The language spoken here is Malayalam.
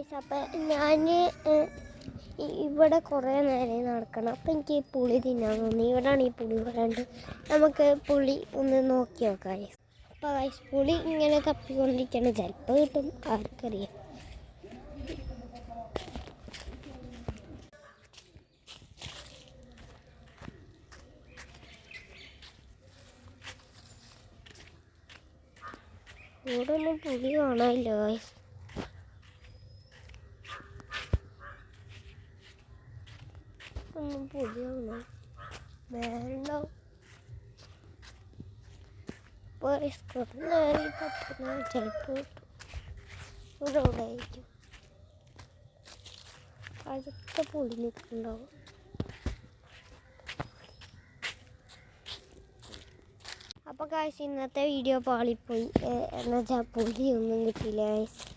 ഗൈസ് അപ്പം ഞാൻ ഇവിടെ കുറേ നേരം നടക്കണം. അപ്പം എനിക്ക് പുളി തിന്നാൻ തോന്നി. ഇവിടെയാണ് ഈ പുളി പറയാണ്ട്. നമുക്ക് പുളി ഒന്ന് നോക്കി നോക്കാം ഗൈസ്. അപ്പോൾ ഗൈസ് പുളി ഇങ്ങനെ തപ്പിക്കൊണ്ടിരിക്കണം. ചിലപ്പോൾ കിട്ടും, ആർക്കറിയാം. ഇവിടെ ഒന്നും പുളി കാണാനില്ല ഗൈസ്. ഒന്നും പുളി കാണാൻ വേണ്ടാവും. നേരെ തപ്പുന്ന ചിലപ്പോൾ കിട്ടും. ഇവിടെ ഇവിടെ ആയിരിക്കും അടുത്ത പുളി നിൽക്കുന്നുണ്ടാവും. അപ്പോൾ ഗൈസ് ഇന്നത്തെ വീഡിയോ പാളിപ്പോയി. എന്നുവെച്ചാൽ പുളിയൊന്നും കിട്ടിയില്ല ഗൈസ്.